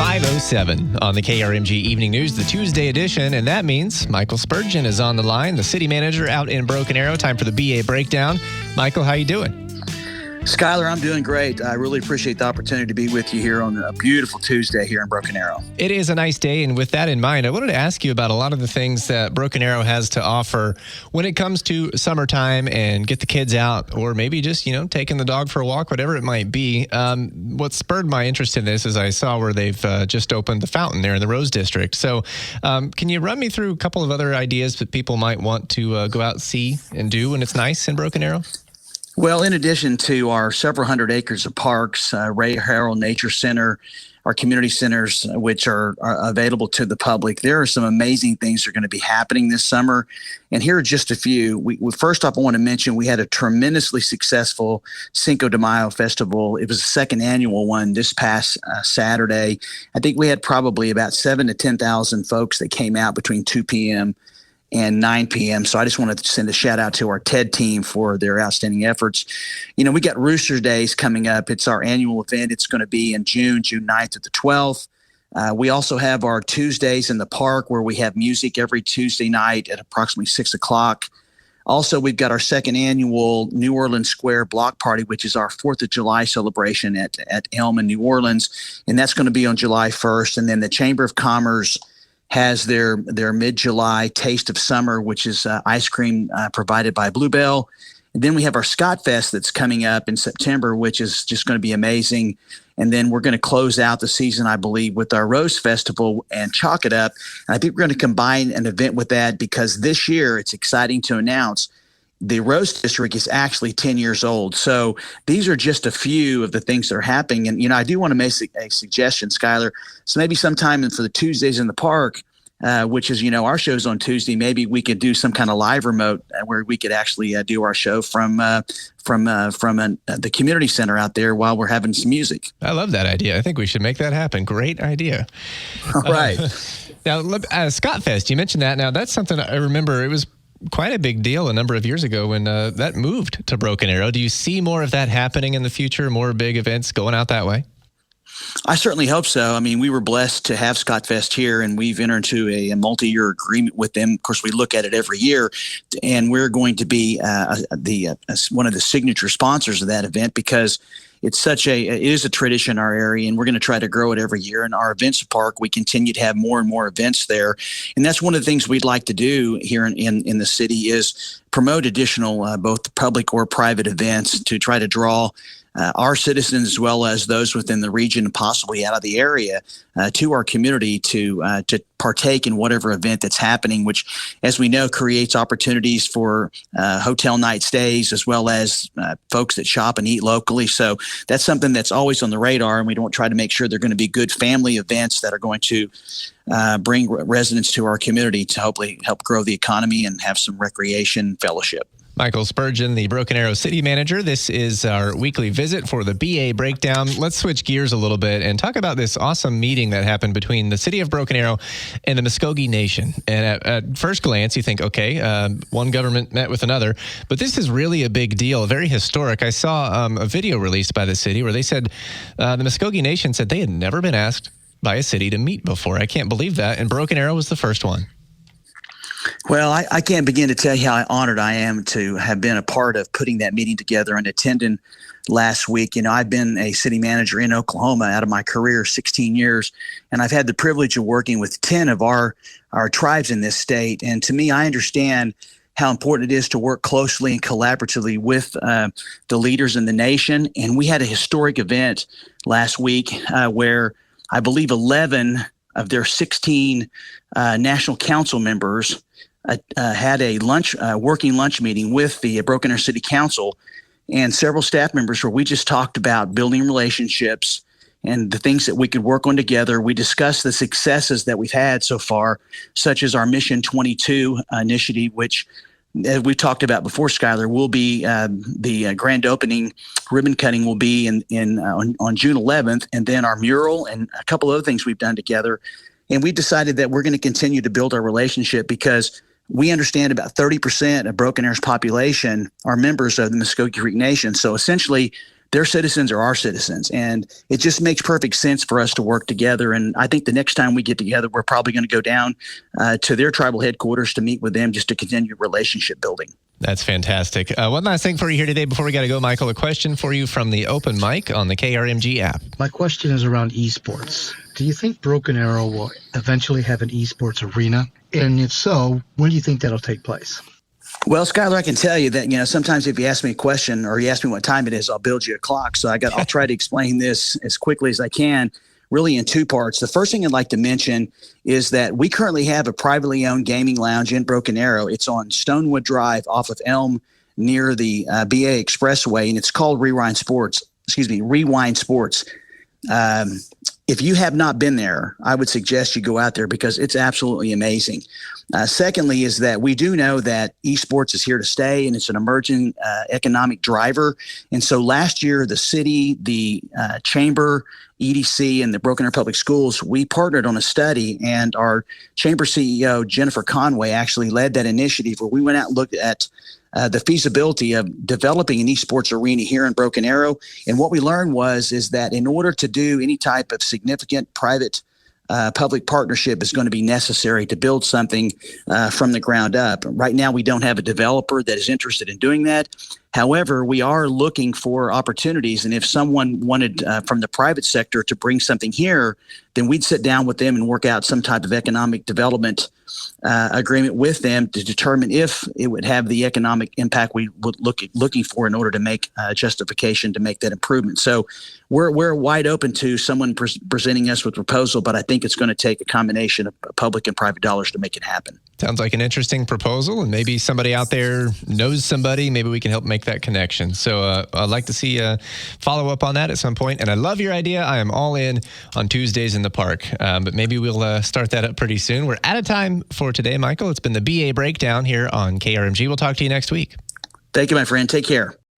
5:07 on the KRMG Evening News, the Tuesday edition, and that means Michael Spurgeon is on the line, the city manager out in Broken Arrow. Time for the BA Breakdown. Michael, how you doing? Skyler, I'm doing great. I really appreciate the opportunity to be with you here on a beautiful Tuesday here in Broken Arrow. It is a nice day, and with that in mind, I wanted to ask you about a lot of the things that Broken Arrow has to offer when it comes to summertime and get the kids out, or maybe just, taking the dog for a walk, whatever it might be. What spurred my interest in this is I saw where they've just opened the fountain there in the Rose District. So can you run me through a couple of other ideas that people might want to go out, see, and do when it's nice in Broken Arrow? Well, in addition to our several hundred acres of parks, Ray Harrell Nature Center, our community centers, which are available to the public, there are some amazing things that are going to be happening this summer. And here are just a few. First off, I want to mention we had a tremendously successful Cinco de Mayo festival. It was the second annual one this past Saturday. I think we had probably about 7,000 to 10,000 folks that came out between 2 p.m. and 9 p.m. So I just wanted to send a shout out to our TED team for their outstanding efforts. We got Rooster Days coming up. It's our annual event. It's going to be in June 9th to the 12th. We also have our Tuesdays in the park where we have music every Tuesday night at approximately 6 o'clock. Also, we've got our second annual New Orleans Square Block Party, which is our 4th of July celebration at Elm in New Orleans. And that's going to be on July 1st. And then the Chamber of Commerce has their mid-July Taste of Summer, which is ice cream provided by Bluebell. And then we have our Scott Fest that's coming up in September, which is just going to be amazing. And then we're going to close out the season, I believe, with our Rose Festival and Chalk It Up. And I think we're going to combine an event with that because this year it's exciting to announce the Rose District is actually 10 years old. So these are just a few of the things that are happening. And, I do want to make a suggestion, Skyler. So maybe sometime for the Tuesdays in the park, which is, our show's on Tuesday, maybe we could do some kind of live remote where we could actually do our show from the community center out there while we're having some music. I love that idea. I think we should make that happen. Great idea. All right. Now, Scott Fest, you mentioned that. Now, that's something I remember. It was quite a big deal a number of years ago when that moved to Broken Arrow. Do you see more of that happening in the future, more big events going out that way? I certainly hope so. I mean, we were blessed to have Scott Fest here, and we've entered into a multi-year agreement with them. Of course, we look at it every year, and we're going to be one of the signature sponsors of that event because it is a tradition in our area, and we're going to try to grow it every year. In our events park, we continue to have more and more events there. And that's one of the things we'd like to do here in the city is promote additional both public or private events to try to draw our citizens as well as those within the region, possibly out of the area, to our community to partake in whatever event that's happening, which, as we know, creates opportunities for hotel night stays as well as folks that shop and eat locally. So that's something that's always on the radar, and we don't try to make sure they're going to be good family events that are going to bring residents to our community to hopefully help grow the economy and have some recreation fellowship. Michael Spurgeon, the Broken Arrow City Manager. This is our weekly visit for the BA Breakdown. Let's switch gears a little bit and talk about this awesome meeting that happened between the city of Broken Arrow and the Muscogee Nation. And at first glance, you think, okay, one government met with another, but this is really a big deal, very historic. I saw a video released by the city where they said the Muscogee Nation said they had never been asked by a city to meet before. I can't believe that. And Broken Arrow was the first one. Well, I can't begin to tell you how honored I am to have been a part of putting that meeting together and attending last week. I've been a city manager in Oklahoma out of my career, 16 years, and I've had the privilege of working with 10 of our tribes in this state. And to me, I understand how important it is to work closely and collaboratively with the leaders in the nation. And we had a historic event last week where I believe 11 of their 16 national council members had a working lunch meeting with the Broken Arrow City Council and several staff members where we just talked about building relationships and the things that we could work on together. We discussed the successes that we've had so far, such as our Mission 22 initiative, which, as we talked about before, Skyler, will be the grand opening ribbon cutting will be on June 11th, and then our mural and a couple other things we've done together. And we decided that we're going to continue to build our relationship because we understand about 30% of Broken Arrow's population are members of the Muscogee Creek Nation. So essentially, their citizens are our citizens. And it just makes perfect sense for us to work together. And I think the next time we get together, we're probably going to go down to their tribal headquarters to meet with them just to continue relationship building. That's fantastic. One last thing for you here today before we got to go, Michael, a question for you from the open mic on the KRMG app. My question is around esports. Do you think Broken Arrow will eventually have an esports arena? And if so, when do you think that'll take place? Well, Skyler, I can tell you that, sometimes if you ask me a question or you ask me what time it is, I'll build you a clock. So I'll try to explain this as quickly as I can, really in two parts. The first thing I'd like to mention is that we currently have a privately owned gaming lounge in Broken Arrow. It's on Stonewood Drive off of Elm near the BA Expressway, and it's called Rewind Sports. If you have not been there, I would suggest you go out there because it's absolutely amazing. Secondly, is that we do know that esports is here to stay, and it's an emerging economic driver. And so last year, the city, the chamber, EDC, and the Broken Arrow Public Schools, we partnered on a study, and our chamber CEO, Jennifer Conway, actually led that initiative where we went out and looked at the feasibility of developing an esports arena here in Broken Arrow. And what we learned is that in order to do any type of significant private public partnership is going to be necessary to build something from the ground up. Right now, we don't have a developer that is interested in doing that. However, we are looking for opportunities. And if someone wanted from the private sector to bring something here, then we'd sit down with them and work out some type of economic development agreement with them to determine if it would have the economic impact we would looking for in order to make justification to make that improvement. So we're wide open to someone presenting us with a proposal, but I think it's going to take a combination of public and private dollars to make it happen. Sounds like an interesting proposal, and maybe somebody out there knows somebody. Maybe we can help make that connection. So I'd like to see a follow-up on that at some point. And I love your idea. I am all in on Tuesdays in the park, but maybe we'll start that up pretty soon. We're out of time for today, Michael. It's been the BA Breakdown here on KRMG. We'll talk to you next week. Thank you, my friend. Take care.